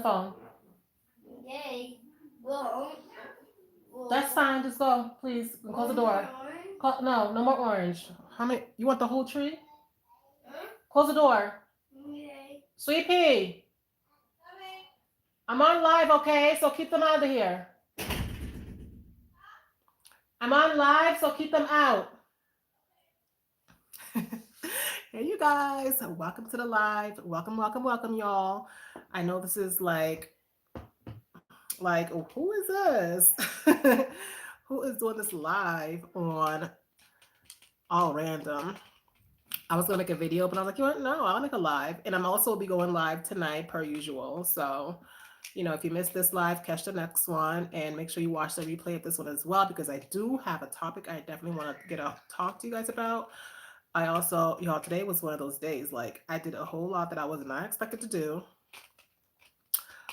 phone. Yay. Well, That's fine. Just go, please. Close the door. No, no more orange. How many? You want the whole tree? Huh? Close the door. Yay. Sweet pea. I'm on live, okay? So keep them out of here. I'm on live, so keep them out. Hey, you guys. Welcome to the live. Welcome, welcome, welcome, y'all. I know this is like, who is this? Who is doing this live on All Random? I was gonna make a video, but I was like, you know what? No, I'll make a live. And I'm also be going live tonight per usual. So, if you missed this live, catch the next one and make sure you watch the replay of this one as well, because I do have a topic I definitely want to talk to you guys about. I also, y'all, today was one of those days. Like, I did a whole lot that I was not expected to do,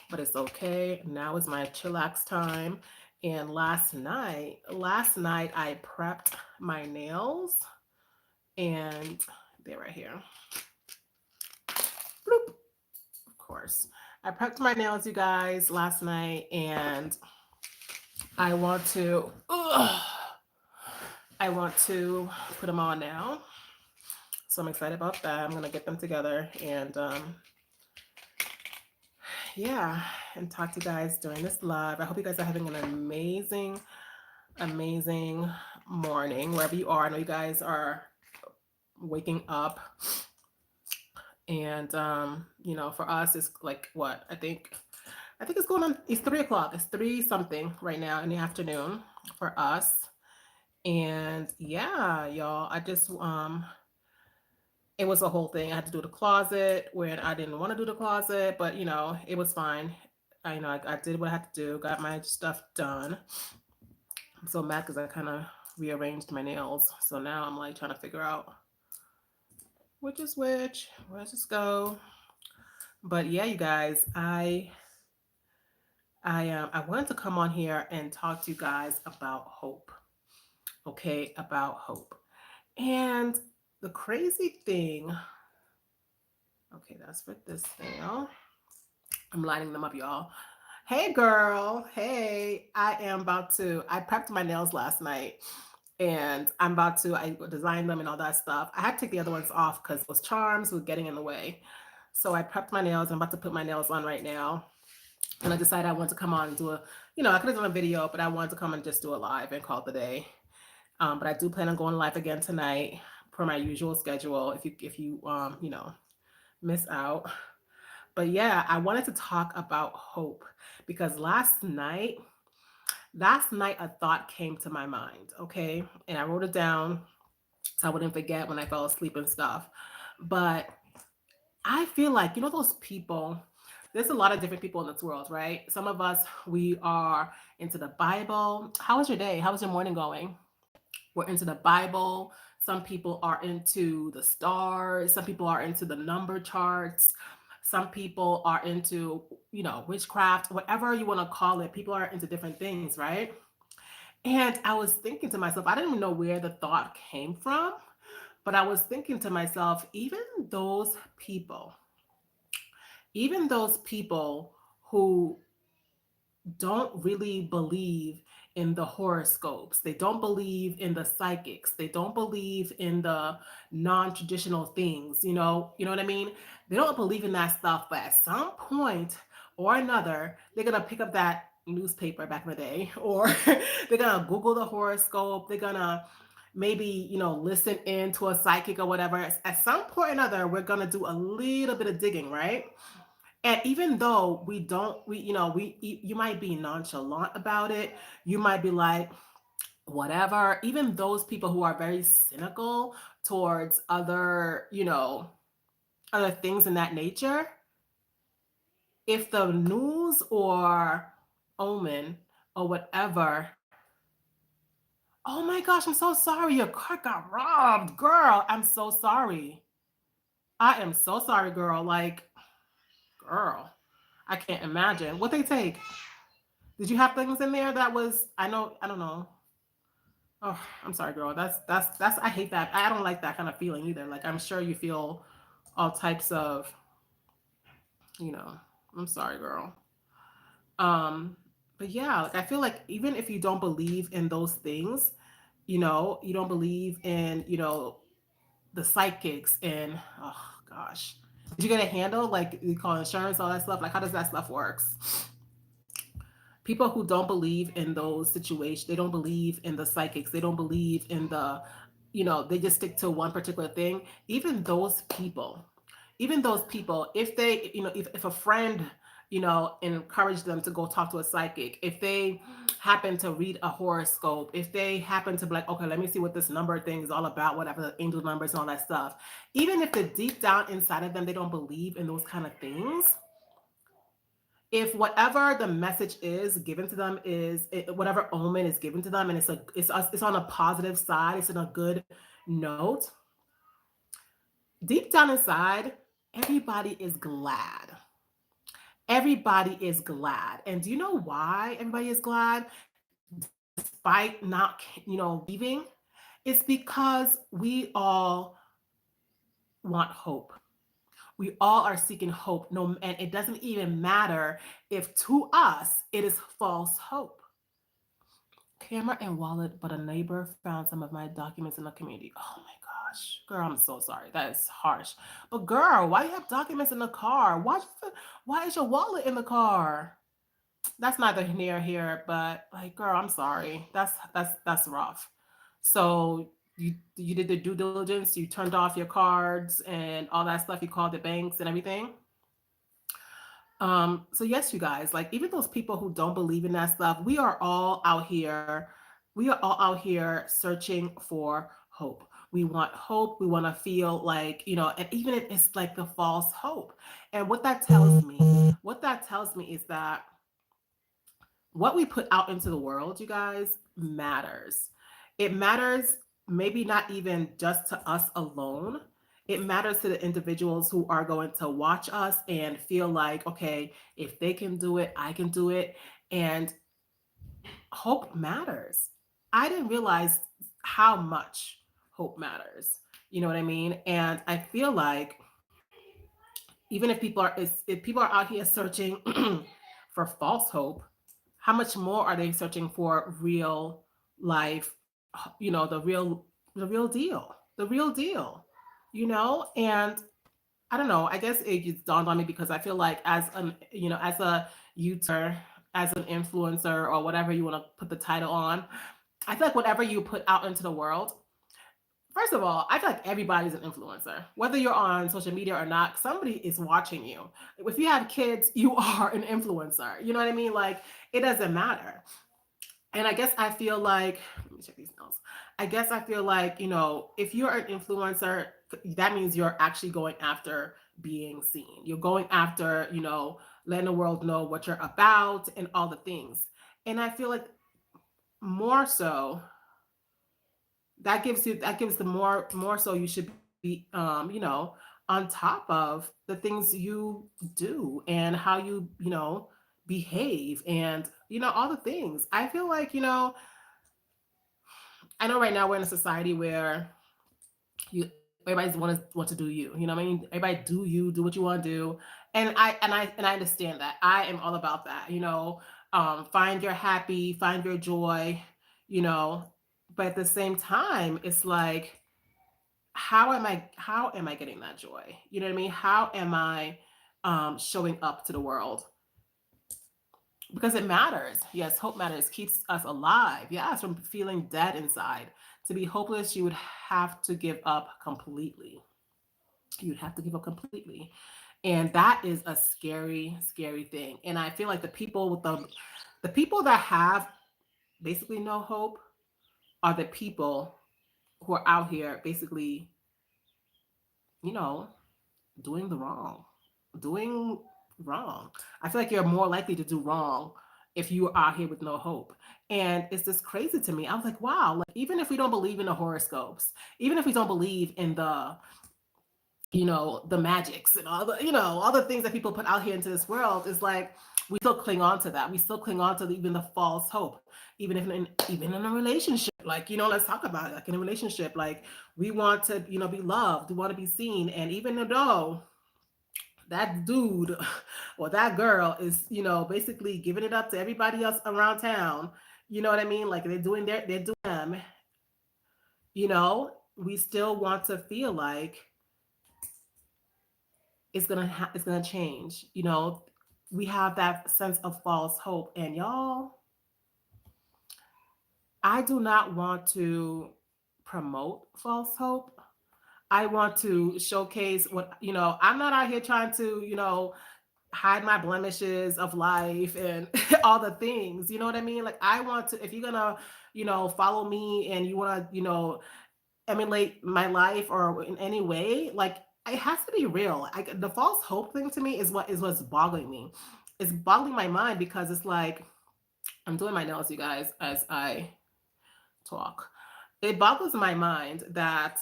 but it's okay. Now is my chillax time. And last night I prepped my nails, and they're right here. Bloop. Of course. I prepped my nails, you guys, last night, and I want to I want to put them on now. So I'm excited about that. I'm gonna get them together and yeah, and talk to you guys during this live. I hope you guys are having an amazing, amazing morning wherever you are. I know you guys are waking up, and for us it's like what I think it's going on. It's 3 o'clock. It's three something right now in the afternoon for us. And yeah, y'all, it was a whole thing. I had to do the closet when I didn't want to do the closet, but it was fine. I did what I had to do, got my stuff done. I'm so mad because I kind of rearranged my nails. So now I'm like trying to figure out which is which, where does this go? But yeah, you guys, I wanted to come on here and talk to you guys about hope. Okay, about hope. And the crazy thing, okay, that's for this nail. I'm lining them up, y'all. Hey, girl. Hey, I prepped my nails last night, and I designed them and all that stuff. I had to take the other ones off because those charms were getting in the way. So I prepped my nails. I'm about to put my nails on right now. And I decided I wanted to come on and I could have done a video, but I wanted to come and just do a live and call it the day. But I do plan on going live again tonight per my usual schedule. If you miss out. But yeah, I wanted to talk about hope because last night a thought came to my mind, okay? And I wrote it down so I wouldn't forget when I fell asleep and stuff. But I feel like, those people, there's a lot of different people in this world, right? Some of us, we are into the Bible. How was your day? How was your morning going? We're into the Bible. Some people are into the stars. Some people are into the number charts. Some people are into, witchcraft, whatever you want to call it. People are into different things, right? And I was thinking to myself, I didn't even know where the thought came from, but I was thinking to myself, those people, even those people who don't really believe in the horoscopes. They don't believe in the psychics. They don't believe in the non-traditional things, You know what I mean? They don't believe in that stuff, but at some point or another, they're going to pick up that newspaper back in the day or they're going to Google the horoscope. They're going to maybe, listen in to a psychic or whatever. At some point or another, we're going to do a little bit of digging, right? And even though we don't, you might be nonchalant about it. You might be like, whatever. Even those people who are very cynical towards other things in that nature, if the news or omen or whatever, oh my gosh, I'm so sorry. Your car got robbed, girl. I'm so sorry. I am so sorry, girl. Like, girl, I can't imagine what they take. Did you have things in there that was? I don't know. Oh, I'm sorry, girl. That's. I hate that. I don't like that kind of feeling either. Like I'm sure you feel all types of. You know. I'm sorry, girl. Um, but yeah, like I feel like even if you don't believe in those things, you don't believe in, the psychics and oh gosh. Did you get a handle? Like you call insurance, all that stuff? Like how does that stuff works? People who don't believe in those situations, they don't believe in the psychics, they don't believe in they just stick to one particular thing. Even those people, if they, if a friend, encourage them to go talk to a psychic, if they happen to read a horoscope, if they happen to be like, okay, let me see what this number thing is all about, whatever the angel numbers and all that stuff, even if the deep down inside of them, they don't believe in those kind of things, if whatever the message is given to them whatever omen is given to them, and it's on a positive side, it's in a good note, deep down inside, everybody is glad. Everybody is glad. And do you know why everybody is glad despite not, believing? It's because we all want hope. We all are seeking hope. No, and it doesn't even matter if to us it is false hope. Camera and wallet, but a neighbor found some of my documents in the community. Oh my gosh. Girl, I'm so sorry. That is harsh. But girl, why you have documents in the car? Why is your wallet in the car? That's neither near here, but like, girl, I'm sorry. That's rough. So you did the due diligence, you turned off your cards and all that stuff, you called the banks and everything. So yes, you guys, like even those people who don't believe in that stuff, we are all out here searching for hope. We want hope. We want to feel like, and even if it's like the false hope. And what that tells me is that what we put out into the world, you guys, matters. It matters maybe not even just to us alone. It matters to the individuals who are going to watch us and feel like, okay, if they can do it, I can do it. And hope matters. I didn't realize how much hope matters. You know what I mean? And I feel like even if people are out here searching for false hope, how much more are they searching for real life, the real deal, the real deal, and I don't know, I guess it just dawned on me because I feel like as a YouTuber, as an influencer, or whatever you want to put the title on, I feel like whatever you put out into the world, first of all, I feel like everybody's an influencer. Whether you're on social media or not, somebody is watching you. If you have kids, you are an influencer. You know what I mean? Like, it doesn't matter. And I guess I feel like, let me check these notes. I guess I feel like, if you're an influencer, that means you're actually going after being seen. You're going after, letting the world know what you're about and all the things. And I feel like more so, that gives the more so you should be on top of the things you do and how you behave and all the things. I feel like I know right now we're in a society where everybody's want to do you. You know what I mean? Everybody do you, do what you want to do, and I understand that. I am all about that. Find your happy, find your joy. You know, but at the same time, it's like how am I getting that joy? You know what I mean? How am I showing up to the world? Because it matters. Yes, hope matters, keeps us alive. Yes, from feeling dead inside. To be hopeless, you would have to give up completely. You'd have to give up completely. And that is a scary, scary thing. And I feel like the people that have basically no hope are the people who are out here basically, you know, doing the wrong, doing wrong. I feel like you're more likely to do wrong if you are out here with no hope. And it's just crazy to me. I was like, wow, like even if we don't believe in the horoscopes, even if we don't believe in the magics and all the things that people put out here into this world, is like we still cling on to that. We still cling on to even the false hope, even in a relationship. Like, let's talk about it. Like in a relationship, like we want to, be loved, we want to be seen. And even though that dude or that girl is, basically giving it up to everybody else around town. You know what I mean? Like they're doing them, we still want to feel like it's gonna change. We have that sense of false hope, and y'all, I do not want to promote false hope. I want to showcase I'm not out here trying to, hide my blemishes of life and all the things. You know what I mean? Like, I want to, if you're gonna, follow me and you wanna, emulate my life or in any way, like, it has to be real. The false hope thing to me is what's boggling me. It's boggling my mind because it's like I'm doing my nails, you guys, as I talk. It boggles my mind that,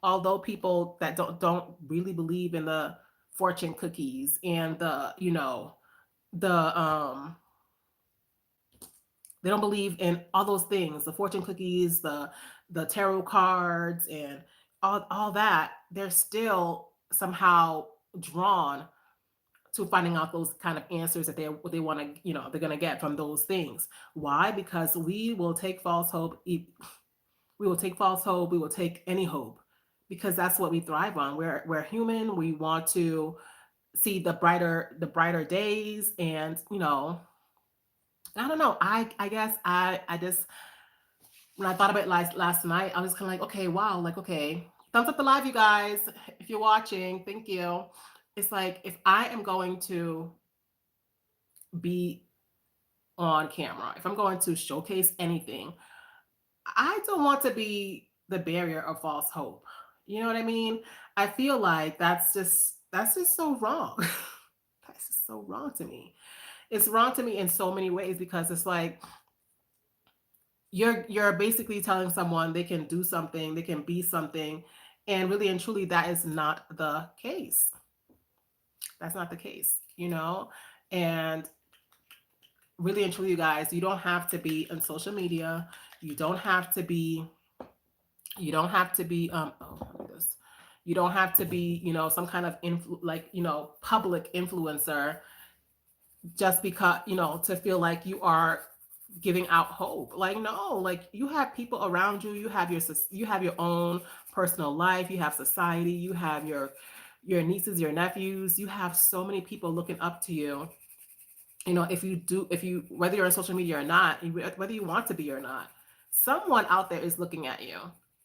although people that don't really believe in the fortune cookies and the they don't believe in all those things, the fortune cookies, the tarot cards and all that, they're still somehow drawn to finding out those kind of answers that they want to, they're going to get from those things. Why? Because we will take false hope, we will take any hope, because that's what we thrive on. We're human. We want to see the brighter days, and I don't know. I guess I just, when I thought about it last night, I was kind of like, okay, wow, like, okay, thumbs up the live, you guys, if you're watching, thank you. It's like, if I am going to be on camera, if I'm going to showcase anything, I don't want to be the barrier of false hope. You know what I mean? I feel like that's just so wrong. That's just so wrong to me. It's wrong to me in so many ways, because it's like you're basically telling someone they can do something, they can be something, and really and truly that is not the case. That's not the case, And really and truly, you guys, you don't have to be on social media. You don't have to be you don't have to be, some kind of public influencer, just because, to feel like you are giving out hope. Like, no, like, you have people around you, you have your own personal life, you have society, you have your nieces, your nephews, you have so many people looking up to you. If you, whether you're on social media or not, whether you want to be or not, someone out there is looking at you.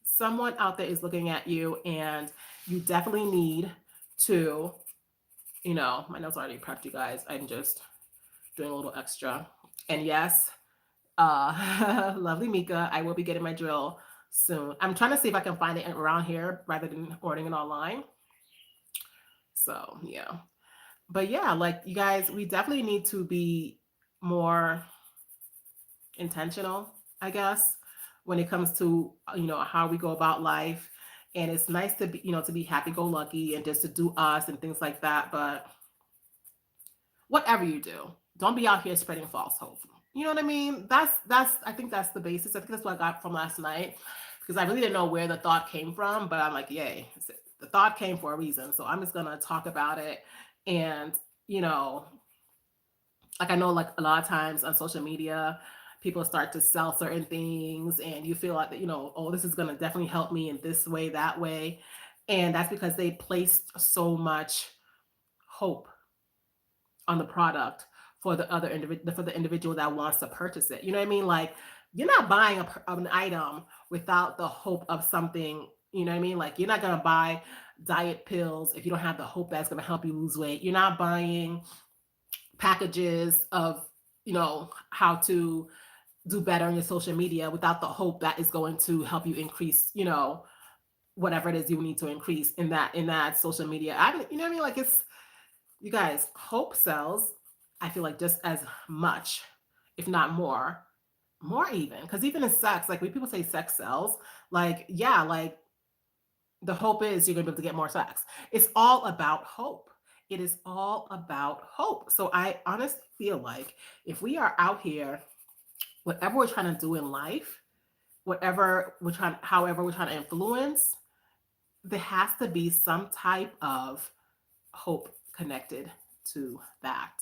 Someone out there is looking at you, and you definitely need to, my notes already prepped, you guys. I'm just doing a little extra. And yes, lovely Mika, I will be getting my drill soon. I'm trying to see if I can find it around here rather than ordering it online. So yeah. But yeah, like, you guys, we definitely need to be more intentional, I guess, when it comes to, how we go about life. And it's nice to be, to be happy go lucky and just to do us and things like that. But whatever you do, don't be out here spreading false hope. You know what I mean? That's I think that's the basis. I think that's what I got from last night, because I really didn't know where the thought came from, but I'm like, yay, the thought came for a reason. So I'm just gonna talk about it. And, you know, like, I know, like, a lot of times on social media, people start to sell certain things, and you feel like, oh, this is gonna definitely help me in this way, that way. And that's because they placed so much hope on the product for the individual that wants to purchase it. You know what I mean? Like, you're not buying an item without the hope of something. You know what I mean? Like, you're not gonna buy diet pills if you don't have the hope that's gonna help you lose weight. You're not buying packages of, how to do better on your social media without the hope that is going to help you increase, whatever it is you need to increase in that social media. You know what I mean? Like, it's, you guys, hope sells, I feel like, just as much, if not more even. Because even in sex, like, when people say sex sells, like, yeah, like, the hope is you're gonna be able to get more sex. It's all about hope. It is all about hope. So I honestly feel like, if we are out here, whatever we're trying to do in life, however we're trying to influence, there has to be some type of hope connected to that.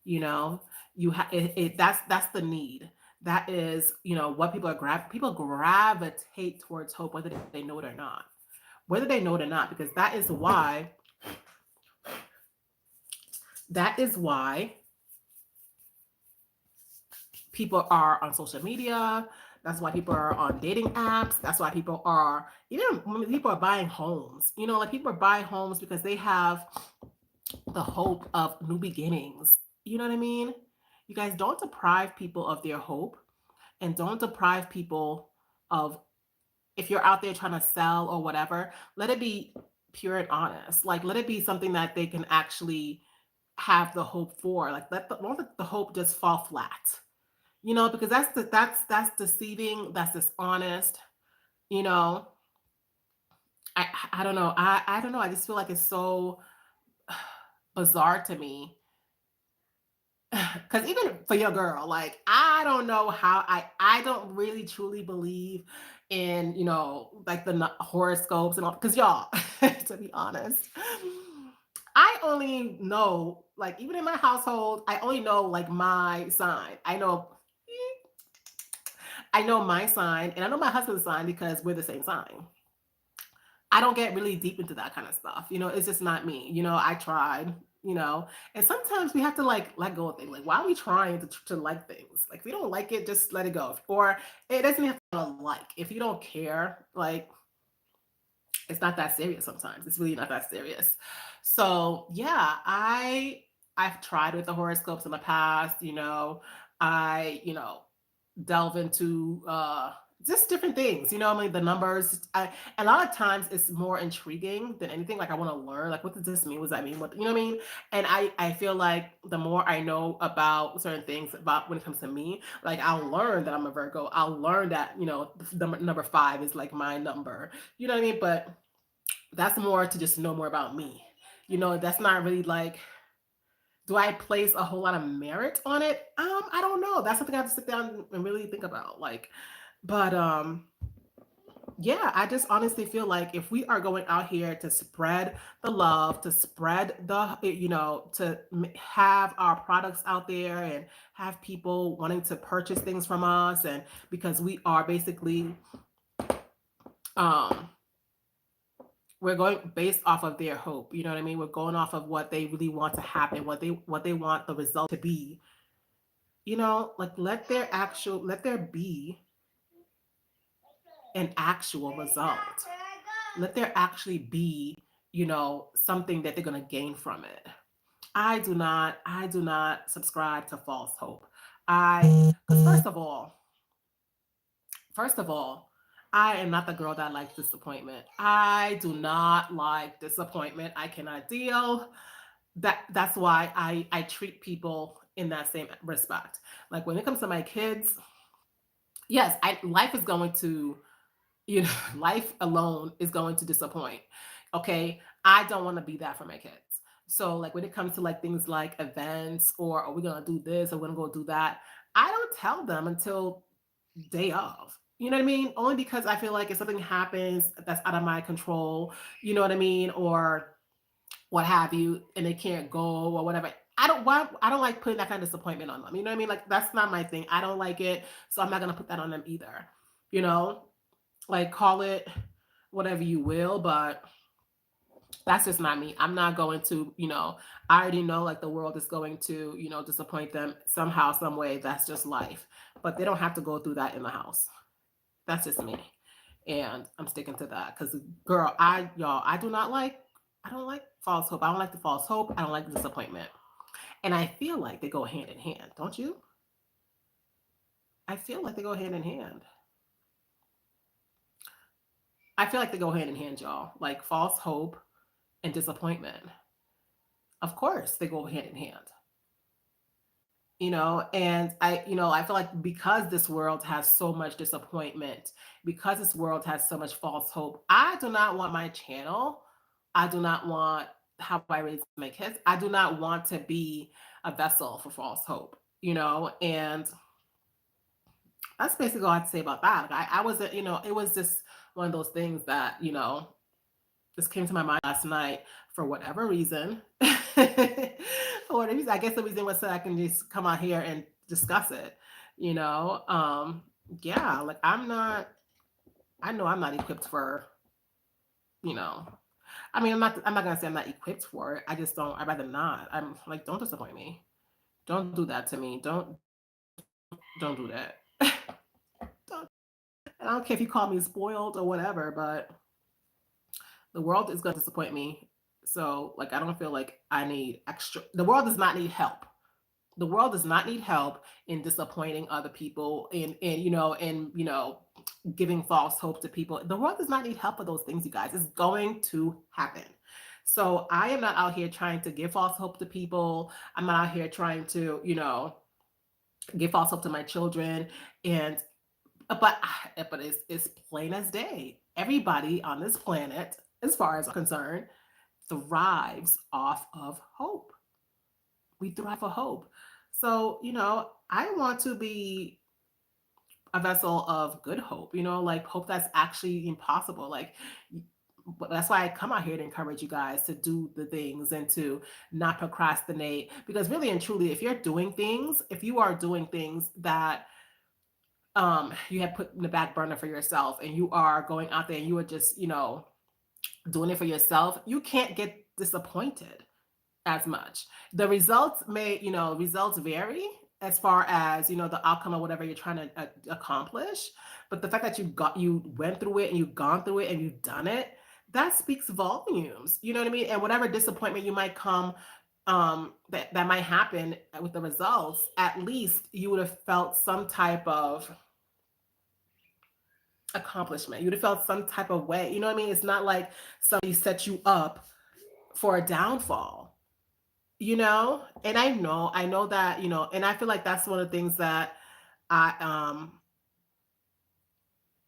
You know, that's the need. That is, what people gravitate towards hope, whether they know it or not. Whether they know it or not, because that is why people are on social media. That's why people are on dating apps. That's why people are, even when people are buying homes. Like people are buying homes because they have the hope of new beginnings. You know what I mean? You guys, don't deprive people of their hope, and don't deprive people of, if you're out there trying to sell or whatever, let it be pure and honest. Like, let it be something that they can actually have the hope for. Like, don't let the hope just fall flat. Because that's deceiving, that's dishonest. You know, I don't know. I don't know. I just feel like it's so bizarre to me. Because even for your girl, like, I don't know how, I don't really truly believe in, like the horoscopes and all. Because y'all, to be honest, I only know, like, even in my household, I only know like my sign. I know my sign, and I know my husband's sign because we're the same sign. I don't get really deep into that kind of stuff. It's just not me. I tried, you know, and sometimes we have to like let go of things. Like, why are we trying to like things? Like, if we don't like it, just let it go. Or it doesn't have to like. If you don't care, like, it's not that serious sometimes. It's really not that serious. So yeah, I've tried with the horoscopes in the past. I delve into just different things. I mean, the numbers. A lot of times it's more intriguing than anything. Like, I want to learn. Like, what does this mean? What does that mean? What, you know what I mean? And I feel like the more I know about certain things about when it comes to me, like, I'll learn that I'm a Virgo. I'll learn that the number five is like my number. You know what I mean? But that's more to just know more about me. That's not really like, do I place a whole lot of merit on it? I don't know. That's something I have to sit down and really think about. Like, but yeah, I just honestly feel like if we are going out here to spread the love, to spread have our products out there and have people wanting to purchase things from us, and because we are basically um we're going based off of their hope. You know what I mean? We're going off of what they really want to happen, what they want the result to be. Like, let there be an actual result. Let there actually be, something that they're going to gain from it. I do not subscribe to false hope. Because first of all, I am not the girl that likes disappointment. I do not like disappointment. I cannot deal. That's why I treat people in that same respect. Like, when it comes to my kids, yes, life is going to, life alone is going to disappoint. Okay. I don't want to be that for my kids. So, like, when it comes to like things like events, or are we going to do this or we're going to go do that, I don't tell them until day of. You know what I mean? Only because I feel like if something happens that's out of my control, you know what I mean? Or what have you, and they can't go or whatever. I don't like putting that kind of disappointment on them. You know what I mean? Like, that's not my thing. I don't like it. So I'm not gonna put that on them either. You know? Like, call it whatever you will, but that's just not me. I'm not going to, I already know like the world is going to, disappoint them somehow, some way. That's just life. But they don't have to go through that in the house. That's just me. And I'm sticking to that. Cause girl, y'all, I don't like false hope. I don't like the false hope. I don't like the disappointment. And I feel like they go hand in hand, don't you? I feel like they go hand in hand. I feel like they go hand in hand, y'all. Like, false hope and disappointment. Of course, they go hand in hand. And I feel like because this world has so much disappointment, because this world has so much false hope, I do not want my channel, I do not want how I raise my kids, I do not want to be a vessel for false hope. And that's basically all I have to say about that. Like, I wasn't, it was just one of those things that, this came to my mind last night for whatever reason. For whatever reason, I guess the reason was so I can just come out here and discuss it. You know, yeah, like I'm not. I know I'm not equipped for. You know, I mean, I'm not. I'm not gonna say I'm not equipped for it. I just don't. I'd rather not. I'm like, don't disappoint me. Don't do that to me. Don't do that. Don't. And I don't care if you call me spoiled or whatever, but the world is gonna disappoint me. So like, I don't feel like I need extra. The world does not need help. The world does not need help in disappointing other people and giving false hope to people. The world does not need help with those things, you guys. It's going to happen. So I am not out here trying to give false hope to people. I'm not out here trying to, give false hope to my children. And but it's plain as day. Everybody on this planet, as far as I'm concerned, thrives off of hope. We thrive for hope. So, I want to be a vessel of good hope, like hope that's actually impossible. Like, that's why I come out here to encourage you guys to do the things and to not procrastinate. Because really and truly, if you are doing things that you have put in the back burner for yourself and you are going out there and you are just, doing it for yourself, you can't get disappointed as much. The results results vary as far as, the outcome of whatever you're trying to accomplish. But the fact that you went through it and you've gone through it and you've done it, that speaks volumes. You know what I mean? And whatever disappointment you might come, that might happen with the results, at least you would have felt some type of accomplishment. You'd have felt some type of way. You know what I mean? It's not like somebody set you up for a downfall. And I know that, and I feel like that's one of the things that I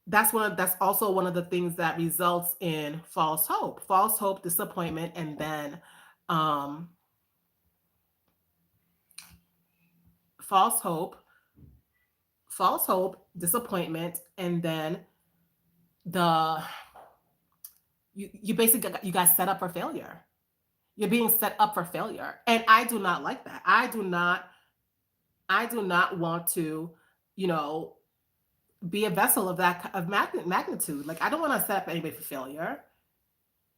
that's also one of the things that results in false hope, disappointment, and then um false hope, disappointment, and then the you basically you got set up for failure. You're being set up for failure. And I do not like that. I do not want to, you know, be a vessel of that of magnitude. Like I don't want to set up anybody for failure.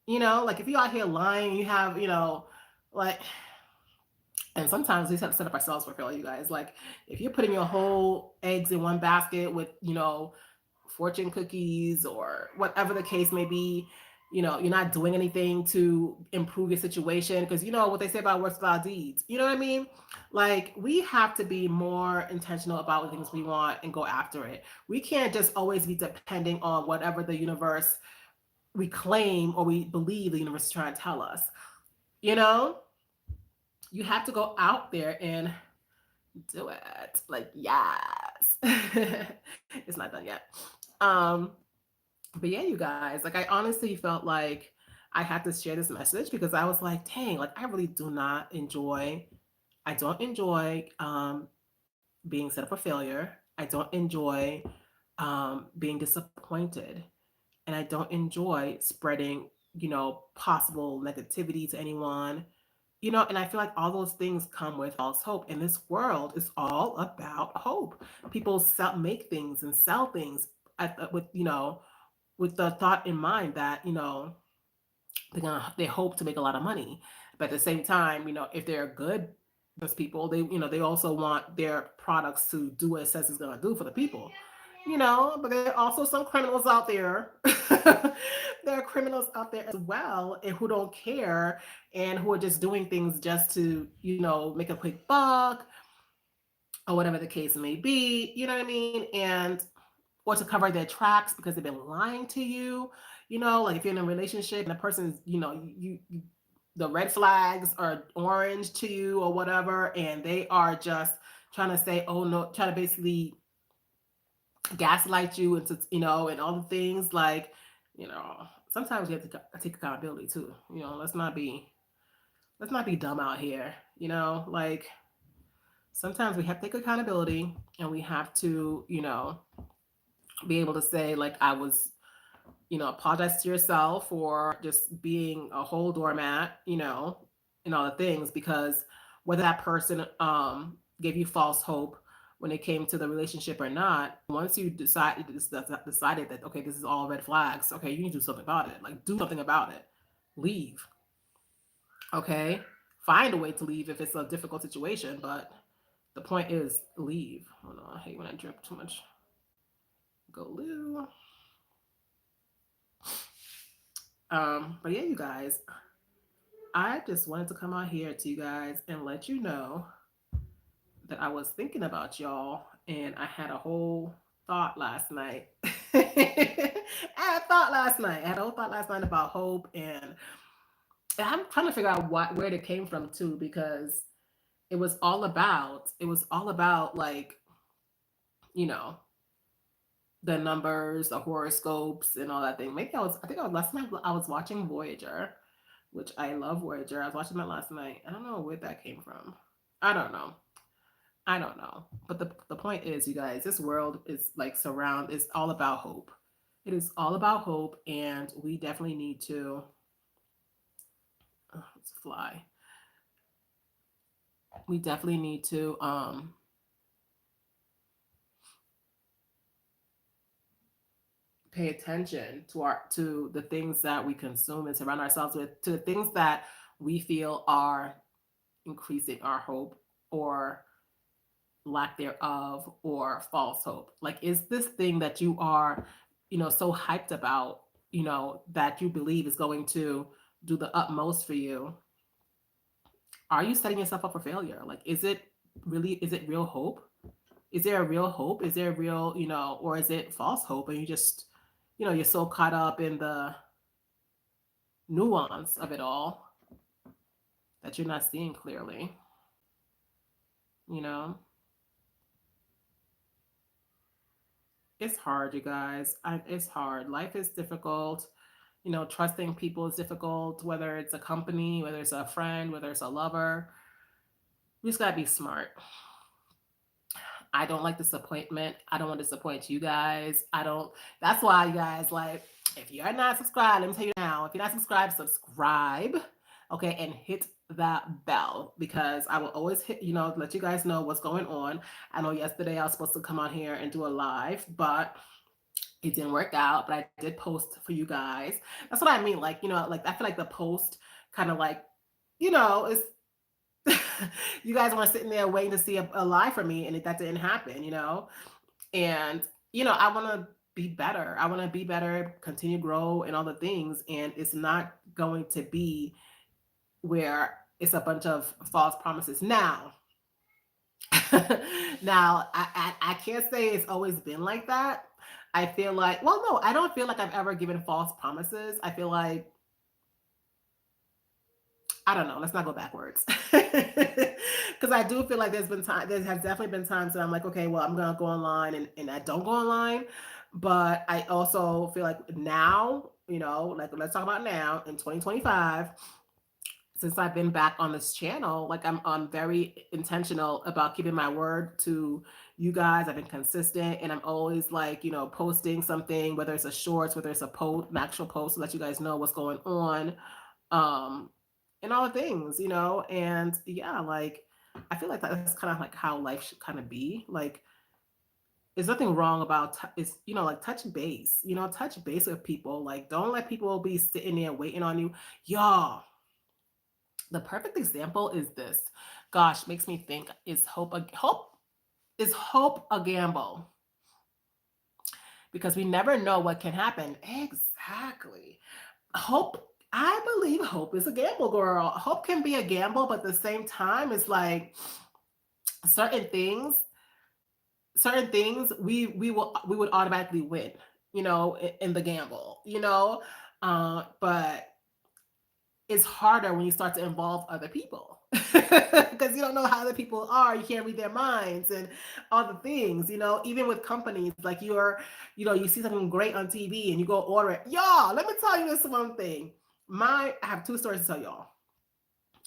Like if you're out here lying, you have, like, and sometimes we have to set up ourselves for failure, you guys. Like if you're putting your whole eggs in one basket with, fortune cookies or whatever the case may be, you're not doing anything to improve your situation because you know what they say about works without deeds. You know what I mean? Like we have to be more intentional about the things we want and go after it. We can't just always be depending on whatever the universe we claim or we believe the universe is trying to tell us. You know, you have to go out there and do it. Like, yes. It's not done yet. Um, but yeah, you guys, like I honestly felt like I had to share this message because I was like, dang, like I really do not enjoy, I don't enjoy being set up for failure. I don't enjoy being disappointed. And I don't enjoy spreading, possible negativity to anyone. And I feel like all those things come with false hope. And this world is all about hope. People make things and sell things with the thought in mind that they hope to make a lot of money, but at the same time, if they're good business people, they also want their products to do what it says it's going to do for the people. But there are also some criminals out there. There are criminals out there as well, and who don't care, and who are just doing things just to make a quick buck or whatever the case may be. You know what I mean? And or to cover their tracks because they've been lying to you. Like if you're in a relationship and the person's, the red flags are orange to you or whatever, and they are just trying to say, oh no, trying to basically gaslight you into, and all the things like, sometimes you have to take accountability too. Let's not be dumb out here. Like sometimes we have to take accountability and we have to, be able to say like I was apologize to yourself for just being a whole doormat, and all the things, because whether that person gave you false hope when it came to the relationship or not, once you decided that, okay, this is all red flags, okay, you need to do something about it. Like, do something about it. Leave. Okay? Find a way to leave if it's a difficult situation, but the point is leave. Hold on, I hate when I drip too much. Go Lou. But yeah, you guys, I just wanted to come out here to you guys and let you know that I was thinking about y'all, and I had a whole thought last night. I had a thought last night. I had a whole thought last night about hope, and I'm trying to figure out where it came from too, because it was all about like, you know, the numbers, the horoscopes, and all that thing. Maybe I think I was last night I was watching Voyager, which I love Voyager. I was watching that last night. I don't know where that came from. I don't know. I don't know. But the point is, you guys, this world is like it's all about hope. It is all about hope, and we definitely need to let's fly. We definitely need to pay attention to the things that we consume and surround ourselves with, to the things that we feel are increasing our hope or lack thereof, or false hope. Like, is this thing that you are, so hyped about, that you believe is going to do the utmost for you, are you setting yourself up for failure? Like, is it real hope? Is there a real hope? Is there a real, or is it false hope? And you just, you're so caught up in the nuance of it all that you're not seeing clearly, you know? It's hard, you guys. It's hard. Life is difficult. Trusting people is difficult, whether it's a company, whether it's a friend, whether it's a lover. We just gotta be smart. I don't like disappointment. I don't want to disappoint you guys. I don't. That's why, you guys, like, if you're not subscribed, let me tell you now. If you're not subscribed, subscribe, okay, and hit that bell, because I will always hit, let you guys know what's going on. I know yesterday I was supposed to come on here and do a live, but it didn't work out. But I did post for you guys. That's what I mean. Like, like, I feel like the post kind of like, it's you guys were sitting there waiting to see a lie from me, and that didn't happen. And I want to be better. I want to be better, continue to grow, and all the things. And it's not going to be where it's a bunch of false promises. Now, now I can't say it's always been like that. I feel like, well, no, I don't feel like I've ever given false promises. I feel like, I don't know. Let's not go backwards. Because I do feel like there has definitely been times that I'm like, okay, well, I'm going to go online, and I don't go online. But I also feel like now, like, let's talk about now in 2025, since I've been back on this channel, like, I'm very intentional about keeping my word to you guys. I've been consistent, and I'm always like, posting something, whether it's a shorts, whether it's a post, an actual post, to let you guys know what's going on. Um, and all the things, and yeah, like, I feel like that's kind of like how life should kind of be. Like, there's nothing wrong about it's, like, touch base, touch base with people. Like, don't let people be sitting there waiting on you. Y'all, the perfect example is this. Gosh, makes me think, is hope a gamble? Because we never know what can happen. Exactly. Hope, I believe hope is a gamble, girl. Hope can be a gamble, but at the same time, it's like certain things, we would automatically win, in the gamble, but it's harder when you start to involve other people. Because you don't know how other people are, you can't read their minds and all the things, even with companies, like, you see something great on TV and you go order it. Y'all, let me tell you this one thing. I have two stories to tell y'all.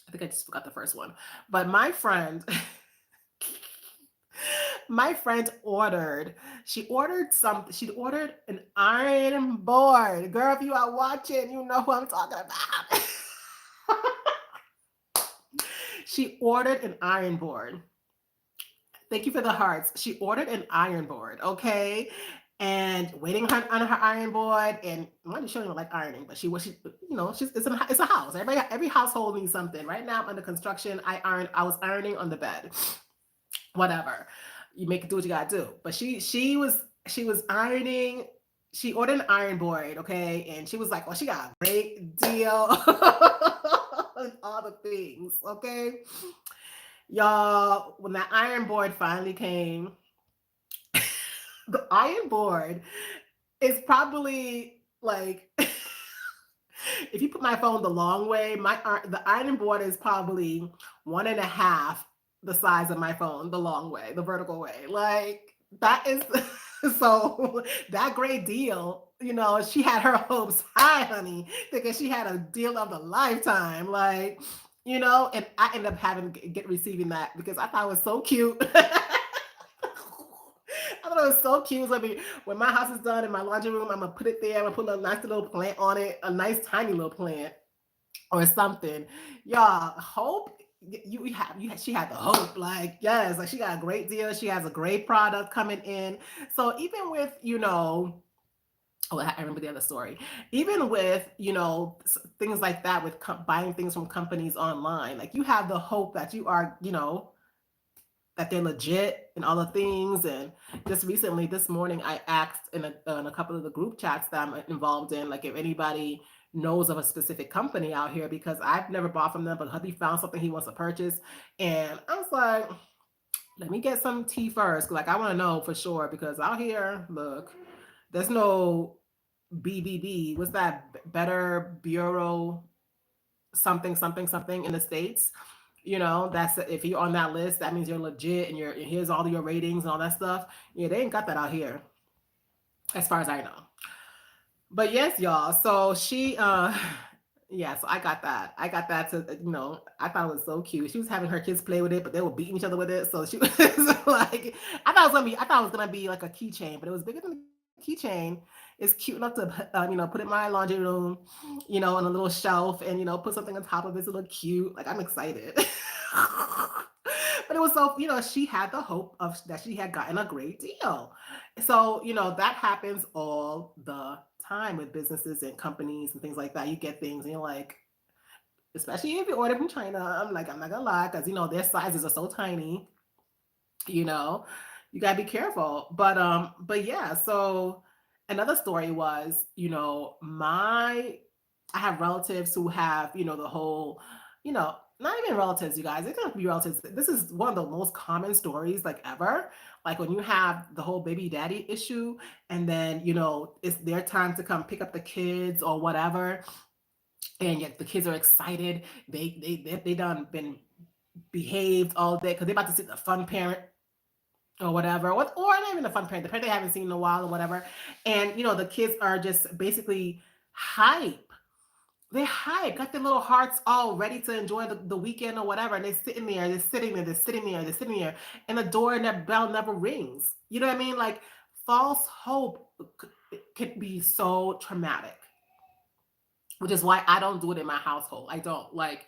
I think I just forgot the first one. But my friend, My friend ordered, she ordered an iron board. Girl, if you are watching, you know who I'm talking about. She ordered an iron board. Thank you for the hearts. She ordered an iron board, okay? And waiting on her iron board, and mind she don't even like ironing, but she's it's a house. Every household needs something. Right now, I'm under construction. I was ironing on the bed. Whatever. You make it do what you gotta do. But she was ironing. She ordered an iron board, okay, and she was like, "Well, she got a great deal on all the things, okay." Y'all, when that iron board finally came, the iron board is probably like if you put my phone the long way, the iron board is probably one and a half the size of my phone, the long way, the vertical way. Like that is so that great deal. She had her hopes high, honey, thinking she had a deal of the lifetime. Like, and I ended up having to get receiving that because I thought it was so cute. I thought it was so cute. So, when my house is done in my laundry room, I'm gonna put it there. I'm gonna put a nice little plant on it, a nice tiny little plant or something. Y'all, hope she had the hope. Like, yes, like she got a great deal. She has a great product coming in. So even with oh, I remember the other story. Even with things like that, with buying things from companies online, like you have the hope that you are that they're legit and all the things. And just recently, this morning, I asked in a couple of the group chats that I'm involved in, like if anybody knows of a specific company out here because I've never bought from them, but hubby found something he wants to purchase, and I was like, let me get some tea first, like I want to know for sure because out here, look, there's no BBB. What's that? Better Bureau something something something in the states. That's if you're on that list, that means you're legit and here's all your ratings and all that stuff. Yeah, they ain't got that out here, as far as I know. But yes, y'all. So yeah, so I got that. I got that to I thought it was so cute. She was having her kids play with it, but they were beating each other with it. So she was like, I thought it was gonna be like a keychain, but it was bigger than a keychain. It's cute enough to put it in my laundry room, on a little shelf, and put something on top of it to look cute. Like I'm excited. But it was so, she had the hope of that she had gotten a great deal. So, that happens all the time with businesses and companies and things like that. You get things and you're like, especially if you order from China, I'm not gonna lie, because their sizes are so tiny, you know, you gotta be careful. But yeah, so another story was, my I have relatives who have, the whole, not even relatives, you guys. It can be relatives. This is one of the most common stories like ever. Like when you have the whole baby daddy issue, and then it's their time to come pick up the kids or whatever, and yet the kids are excited. They done been behaved all day because they're about to see the fun parent or whatever, or not even a fun parent, the parent they haven't seen in a while or whatever. And the kids are just basically hype. They're hype, got their little hearts all ready to enjoy the weekend or whatever. And they're sitting there, and the door and that bell never rings. You know what I mean? Like false hope could be so traumatic, which is why I don't do it in my household. I don't like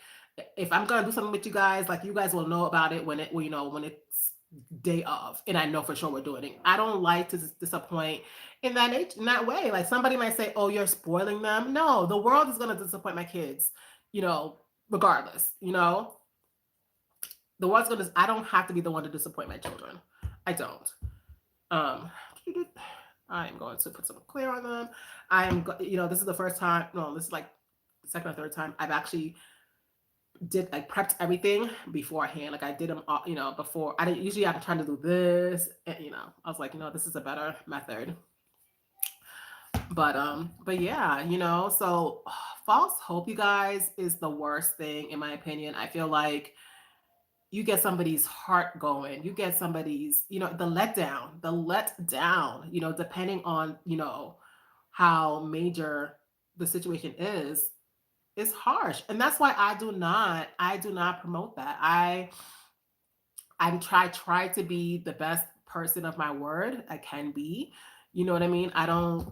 if I'm gonna do something with you guys, like you guys will know about it when it's day of, and I know for sure we're doing it. I don't like to disappoint in that way. Like somebody might say, "Oh, you're spoiling them." No, the world is gonna disappoint my kids, you know, regardless. The world's gonna. I don't have to be the one to disappoint my children. I don't. Um, I am going to put some clear on them. This is the first time. No, this is like the second or third time I've actually prepped everything beforehand. Like I did them all, before. I didn't usually I'm trying to do this, and I was like, this is a better method. But yeah, so false hope, you guys, is the worst thing in my opinion. I feel like you get somebody's heart going, you get somebody's, the letdown, depending on, how major the situation is harsh. And that's why I do not promote that. I try to be the best person of my word. I can be. You know what I mean? I don't,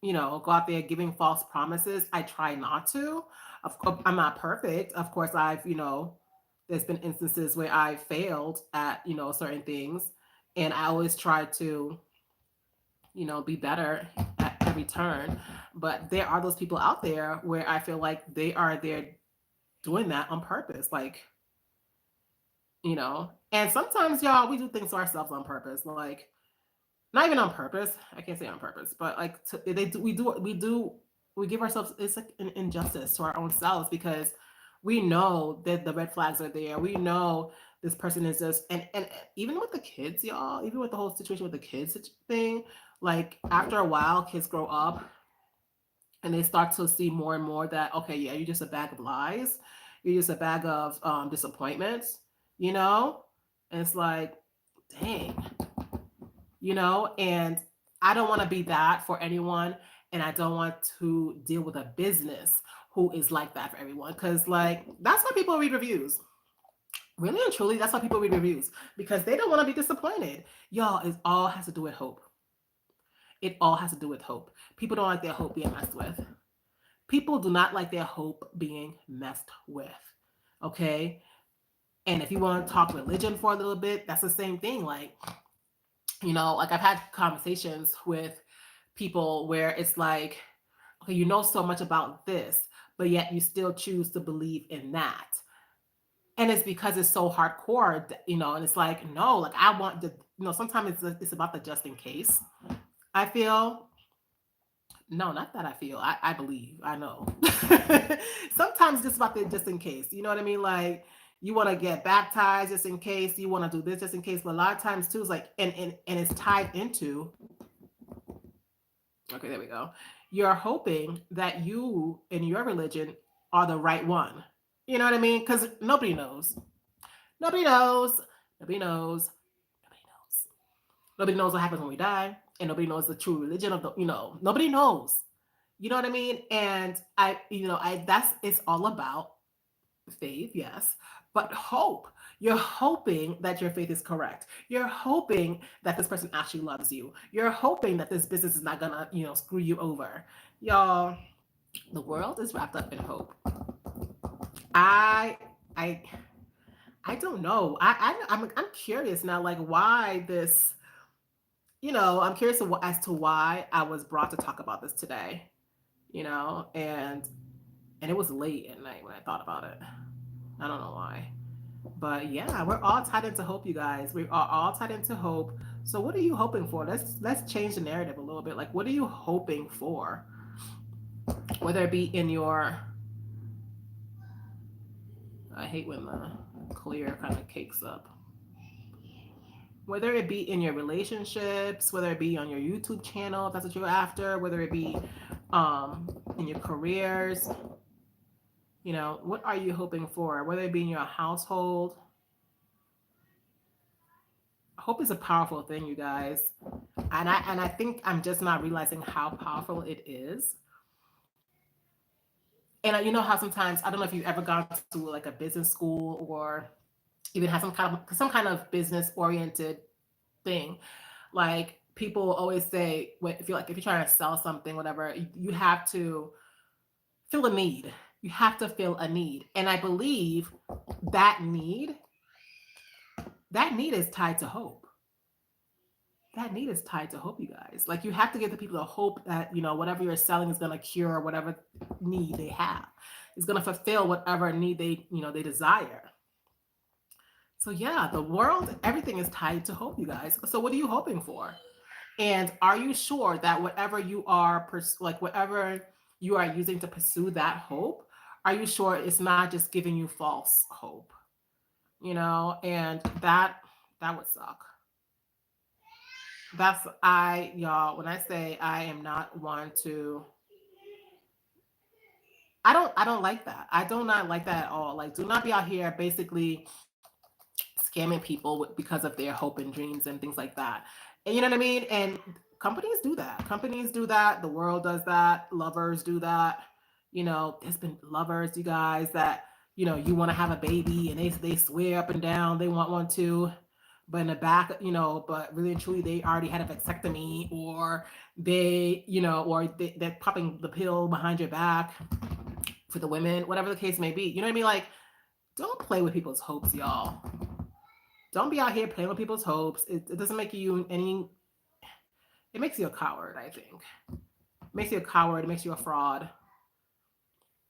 go out there giving false promises. I try not to. Of course, I'm not perfect. Of course, there's been instances where I failed at, certain things. And I always try to, be better at every turn. But there are those people out there where I feel like they are there doing that on purpose. Like, and sometimes, y'all, we do things to ourselves on purpose. Like, not even on purpose. I can't say on purpose, but like they do, we give ourselves, it's like an injustice to our own selves because we know that the red flags are there. We know this person is just, and even with the kids, y'all, even with the whole situation with the kids thing, like after a while, kids grow up and they start to see more and more that okay, yeah, you're just a bag of lies, you're just a bag of disappointments, you know, and it's like, dang, and I don't want to be that for anyone, and I don't want to deal with a business who is like that for everyone because like that's why people read reviews. Really and truly, that's why people read reviews because they don't want to be disappointed. Y'all, it all has to do with hope. It all has to do with hope. People don't like their hope being messed with. People do not like their hope being messed with. Okay? And if you want to talk religion for a little bit, that's the same thing. Like, like I've had conversations with people where it's like, okay, you know so much about this, but yet you still choose to believe in that. And it's because it's so hardcore, and it's like, no, like I want the, sometimes it's about the just in case. I feel, no, not that I feel, I believe, I know. Sometimes just about the just in case, you know what I mean? Like, you want to get baptized just in case, you want to do this just in case, but a lot of times too is like, and it's tied into, okay, there we go. You're hoping that you in your religion are the right one. You know what I mean? Because nobody knows. Nobody knows. Nobody knows. Nobody knows. Nobody knows what happens when we die. And nobody knows the true religion of nobody knows. You know what I mean? And that's, it's all about faith, yes, but hope. You're hoping that your faith is correct. You're hoping that this person actually loves you. You're hoping that this business is not gonna, screw you over. Y'all, the world is wrapped up in hope. I I I don't know. I'm curious now, like why this, I'm curious as to why I was brought to talk about this today, and it was late at night when I thought about it. I don't know why. But yeah, we're all tied into hope, you guys. We are all tied into hope. So what are you hoping for? Let's change the narrative a little bit. Like what are you hoping for? Whether it be in your, I hate when the clear kind of cakes up. Whether it be in your relationships, whether it be on your YouTube channel, if that's what you're after, whether it be in your careers, what are you hoping for? Whether it be in your household, hope is a powerful thing, you guys. And I think I'm just not realizing how powerful it is. And you know how sometimes I don't know if you've ever gone to like a business school or even have some kind of business oriented thing. Like people always say, if you're trying to sell something, whatever, you have to feel a need. You have to feel a need, and I believe that need that need is tied to hope. That need is tied to hope, you guys. Like you have to give the people the hope that whatever you're selling is going to cure whatever need they have. It's going to fulfill whatever need they desire. So yeah, the world, everything is tied to hope, you guys. So what are you hoping for? And are you sure that whatever you are like whatever you are using to pursue that hope, are you sure it's not just giving you false hope? And that would suck. That's I y'all, when I say I am not one to, I don't like that. I do not like that at all. Like do not be out here basically scamming people because of their hope and dreams and things like that. And you know what I mean? And companies do that. Companies do that. The world does that. Lovers do that. There's been lovers, you guys, that you want to have a baby and they swear up and down they want one too. but in the back, but really and truly they already had a vasectomy, or they're popping the pill behind your back for the women, whatever the case may be. You know what I mean? Like, don't play with people's hopes, y'all. Don't be out here playing with people's hopes. It doesn't make you any. It makes you a coward. I think it makes you a coward. It makes you a fraud.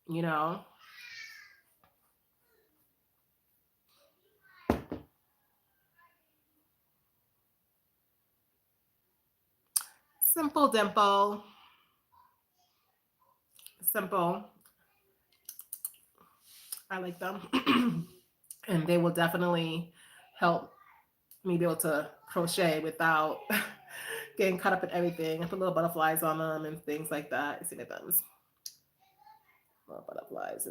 You know. Simple dimple. Simple. I like them, and they will definitely help me be able to crochet without getting caught up in everything. I put little butterflies on them and things like that. You see my thumbs, little butterflies,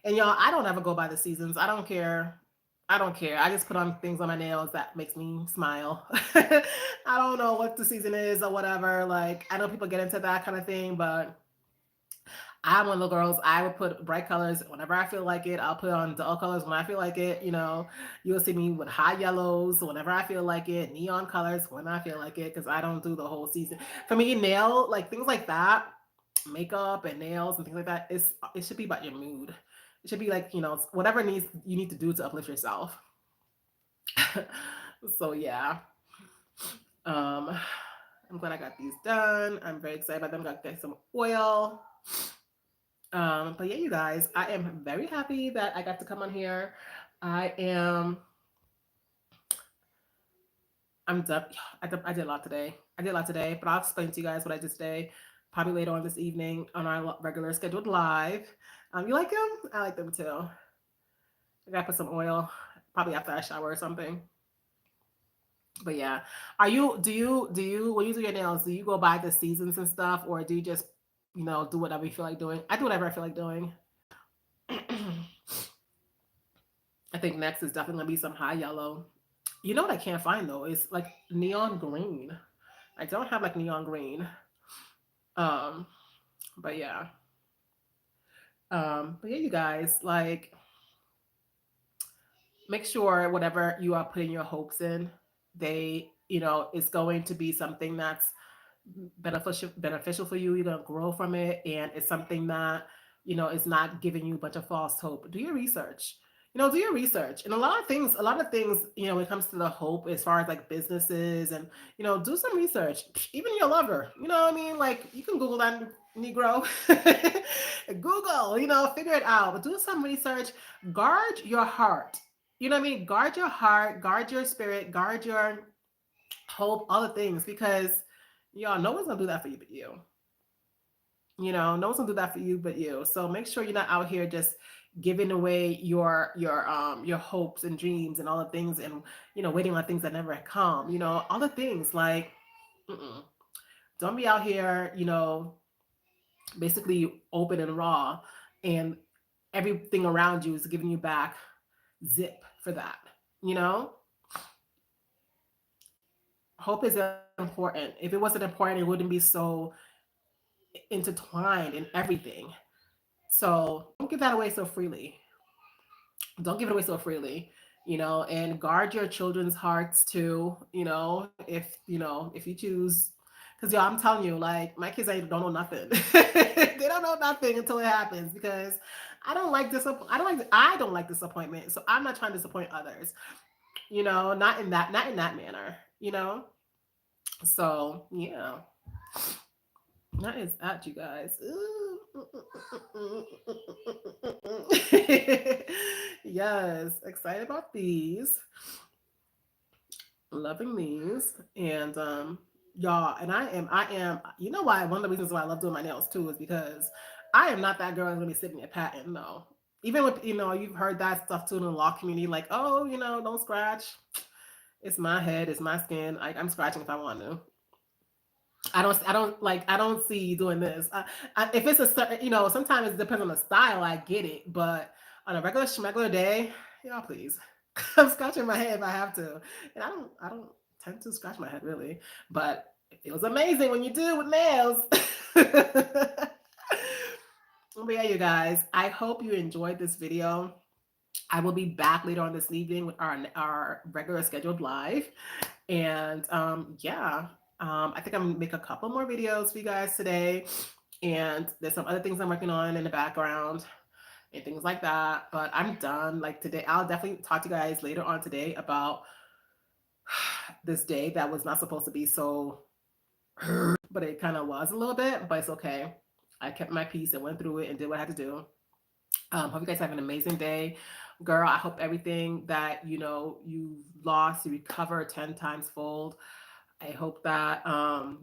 and y'all. I don't ever go by the seasons. I don't care. I don't care. I just put on things on my nails that makes me smile. I don't know what the season is or whatever. Like, I know people get into that kind of thing, but I'm one of the girls. I would put bright colors whenever I feel like it. I'll put on dull colors when I feel like it. You'll see me with high yellows whenever I feel like it, neon colors when I feel like it, because I don't do the whole season. For me, nail, like things like that, makeup and nails and things like that, it should be about your mood. It should be like, whatever needs you need to do to uplift yourself. So yeah. Um I'm glad I got these done. I'm very excited about them. Got to get some oil. But yeah, you guys, I am very happy that I got to come on here. I am. I'm done. I did a lot today. I did a lot today, but I'll explain to you guys what I did today. Probably later on this evening on our regular scheduled live. You like them? I like them too. I gotta put some oil, probably after I shower or something. But yeah, do you when you do your nails? Do you go by the seasons and stuff, or do you just do whatever you feel like doing? I do whatever I feel like doing. I think next is definitely gonna be some high yellow. You know what I can't find though? It's like neon green. I don't have like neon green. Um, but yeah. But yeah, you guys, like, make sure whatever you are putting your hopes in, it's going to be something that's beneficial for you. You're gonna grow from it, and it's something that is not giving you a bunch of false hope. Do your research. Do your research. And a lot of things, when it comes to the hope, as far as like businesses, and do some research. Even your lover, you know what I mean? Like, you can Google that, Negro. Google, figure it out. But do some research. Guard your heart. You know what I mean? Guard your heart, guard your spirit, guard your hope, all the things, because y'all, no one's gonna do that for you but you. No one's gonna do that for you but you. So make sure you're not out here just giving away your hopes and dreams and all the things, and waiting on things that never come. All the things, like, mm-mm. Don't be out here, basically open and raw, and everything around you is giving you back zip for that. You know, hope is important. If it wasn't important, it wouldn't be so intertwined in everything. So don't give that away so freely. Don't give it away so freely. And guard your children's hearts too. If you choose, because y'all, I'm telling you, like, my kids, don't know nothing. They don't know nothing until it happens, because I don't like disappointment. So I'm not trying to disappoint others. Not in that manner. So yeah, that is at you guys. Yes, excited about these, loving these, and y'all. And I am. You know why? One of the reasons why I love doing my nails too is because I am not that girl that's gonna be sitting there patting. No, even with you've heard that stuff too in the law community, like, oh, don't scratch. It's my head, it's my skin. I'm scratching if I want to. I don't see you doing this. If it's a certain, sometimes it depends on the style. I get it, but on a regular day, y'all, please. I'm scratching my head if I have to, and I don't tend to scratch my head really, but it feels amazing when you do it with nails. But yeah, you guys, I hope you enjoyed this video. I will be back later on this evening with our regular scheduled live. And yeah, I think I'm gonna make a couple more videos for you guys today. And there's some other things I'm working on in the background and things like that. But I'm done. Like today, I'll definitely talk to you guys later on today about this day that was not supposed to be so, but it kind of was a little bit, but it's okay. I kept my peace and went through it and did what I had to do. Hope you guys have an amazing day. Girl, I hope everything that you've lost, you recover 10 times fold. I hope that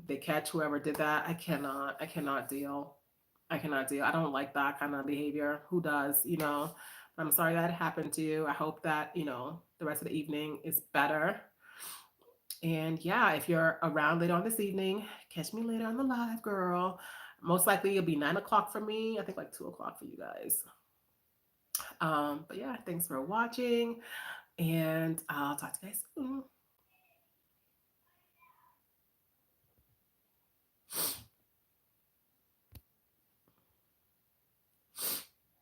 they catch whoever did that. I cannot deal. I cannot deal. I don't like that kind of behavior. Who does, I'm sorry that happened to you. I hope that, the rest of the evening is better. And yeah, if you're around later on this evening, catch me later on the live, girl. Most likely it'll be 9 o'clock for me. I think like 2 o'clock for you guys. But yeah, thanks for watching, and I'll talk to you guys soon.